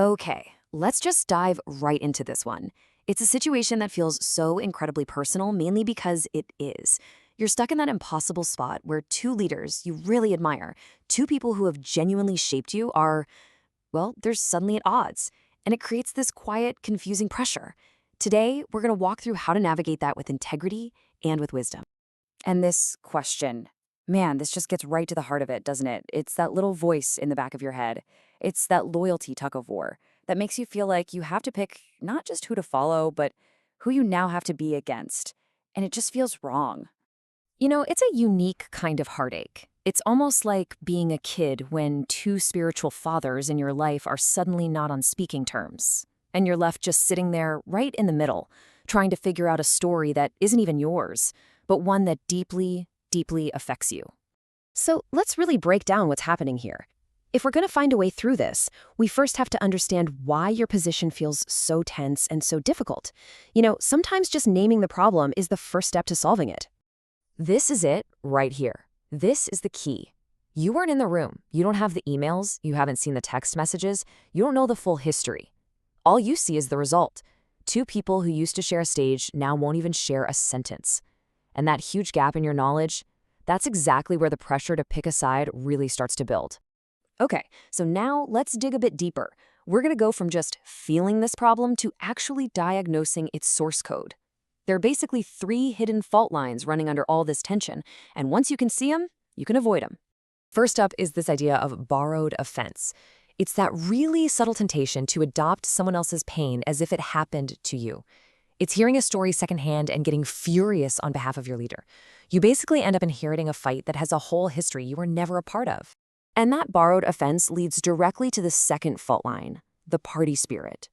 Okay, let's just dive right into this one. It's a situation that feels so incredibly personal, mainly because it is. You're stuck in that impossible spot where two leaders you really admire, two people who have genuinely shaped you, are, well, they're suddenly at odds. And it creates this quiet, confusing pressure. Today, we're going to walk through how to navigate that with integrity and with wisdom. And this question, man, this just gets right to the heart of it, doesn't it? It's that little voice in the back of your head. It's that loyalty tug of war that makes you feel like you have to pick not just who to follow, but who you now have to be against. And it just feels wrong. It's a unique kind of heartache. It's almost like being a kid when two spiritual fathers in your life are suddenly not on speaking terms. And you're left just sitting there right in the middle, trying to figure out a story that isn't even yours, but one that deeply, deeply affects you. So let's really break down what's happening here. If we're going to find a way through this, we first have to understand why your position feels so tense and so difficult. Sometimes just naming the problem is the first step to solving it. This is it right here. This is the key. You weren't in the room. You don't have the emails. You haven't seen the text messages. You don't know the full history. All you see is the result. Two people who used to share a stage now won't even share a sentence. And that huge gap in your knowledge, that's exactly where the pressure to pick a side really starts to build. Okay, so now let's dig a bit deeper. We're going to go from just feeling this problem to actually diagnosing its source code. There are basically three hidden fault lines running under all this tension, and once you can see them, you can avoid them. First up is this idea of borrowed offense. It's that really subtle temptation to adopt someone else's pain as if it happened to you. It's hearing a story secondhand and getting furious on behalf of your leader. You basically end up inheriting a fight that has a whole history you were never a part of. And that borrowed offense leads directly to the second fault line, the party spirit.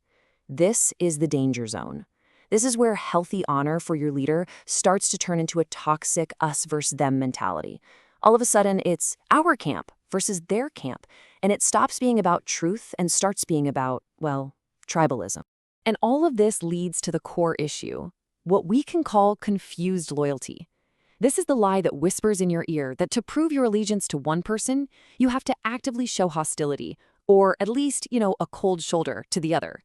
This is the danger zone. This is where healthy honor for your leader starts to turn into a toxic us versus them mentality. All of a sudden, it's our camp versus their camp, and it stops being about truth and starts being about, well, tribalism. And all of this leads to the core issue, what we can call confused loyalty. This is the lie that whispers in your ear that to prove your allegiance to one person, you have to actively show hostility, or at least, a cold shoulder to the other.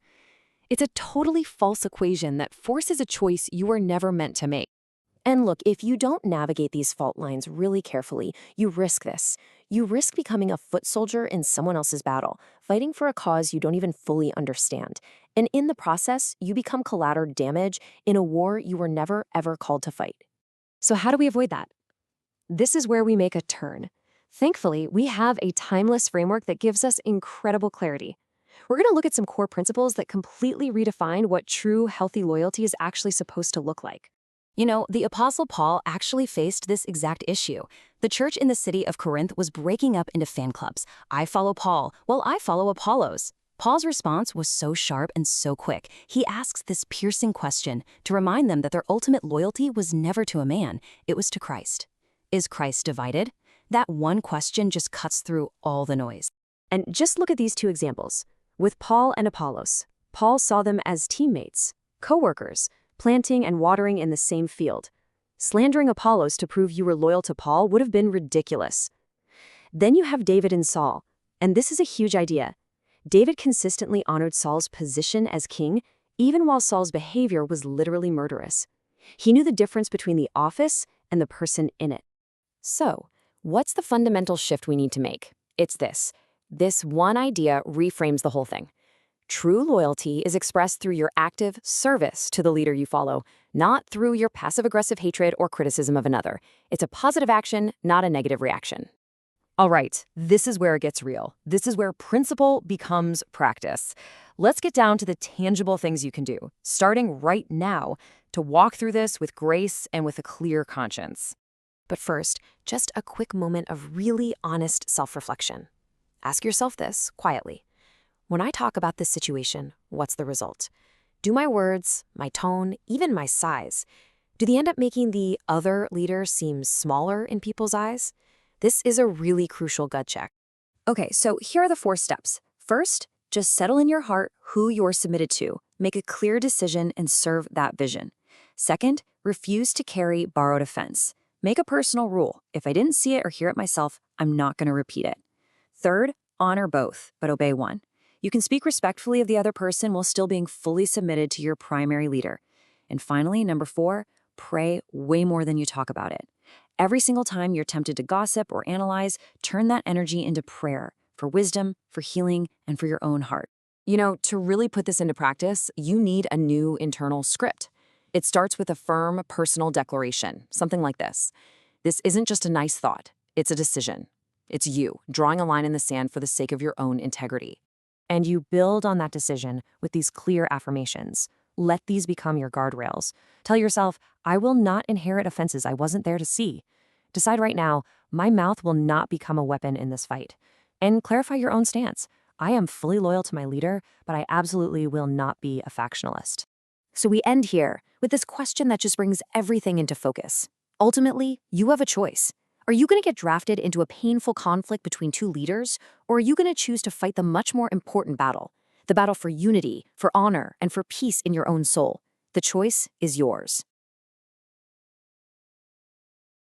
It's a totally false equation that forces a choice you were never meant to make. And look, if you don't navigate these fault lines really carefully, you risk this. You risk becoming a foot soldier in someone else's battle, fighting for a cause you don't even fully understand. And in the process, you become collateral damage in a war you were never, ever called to fight. So how do we avoid that? This is where we make a turn. Thankfully, we have a timeless framework that gives us incredible clarity. We're going to look at some core principles that completely redefine what true, healthy loyalty is actually supposed to look like. The Apostle Paul actually faced this exact issue. The church in the city of Corinth was breaking up into fan clubs. I follow Paul, while I follow Apollos. Paul's response was so sharp and so quick. He asks this piercing question to remind them that their ultimate loyalty was never to a man, it was to Christ. Is Christ divided? That one question just cuts through all the noise. And just look at these two examples. With Paul and Apollos, Paul saw them as teammates, co-workers, planting and watering in the same field. Slandering Apollos to prove you were loyal to Paul would have been ridiculous. Then you have David and Saul, and this is a huge idea. David consistently honored Saul's position as king, even while Saul's behavior was literally murderous. He knew the difference between the office and the person in it. So, what's the fundamental shift we need to make? It's this. This one idea reframes the whole thing. True loyalty is expressed through your active service to the leader you follow, not through your passive-aggressive hatred or criticism of another. It's a positive action, not a negative reaction. All right, this is where it gets real. This is where principle becomes practice. Let's get down to the tangible things you can do, starting right now, to walk through this with grace and with a clear conscience. But first, just a quick moment of really honest self-reflection. Ask yourself this quietly. When I talk about this situation, what's the result? Do my words, my tone, even my size, do they end up making the other leader seem smaller in people's eyes? This is a really crucial gut check. Okay, so here are the 4 steps. First, just settle in your heart who you're submitted to. Make a clear decision and serve that vision. Second, refuse to carry borrowed offense. Make a personal rule. If I didn't see it or hear it myself, I'm not going to repeat it. Third, honor both, but obey one. You can speak respectfully of the other person while still being fully submitted to your primary leader. And finally, number 4, pray way more than you talk about it. Every single time you're tempted to gossip or analyze, turn that energy into prayer for wisdom, for healing, and for your own heart. To really put this into practice, you need a new internal script. It starts with a firm personal declaration, something like this. This isn't just a nice thought, it's a decision. It's you drawing a line in the sand for the sake of your own integrity. And you build on that decision with these clear affirmations. Let these become your guardrails. Tell yourself, I will not inherit offenses I wasn't there to see. Decide right now, my mouth will not become a weapon in this fight. And clarify your own stance. I am fully loyal to my leader, but I absolutely will not be a factionalist. So we end here with this question that just brings everything into focus. Ultimately, you have a choice. Are you going to get drafted into a painful conflict between two leaders, or are you going to choose to fight the much more important battle? The battle for unity, for honor, and for peace in your own soul. The choice is yours.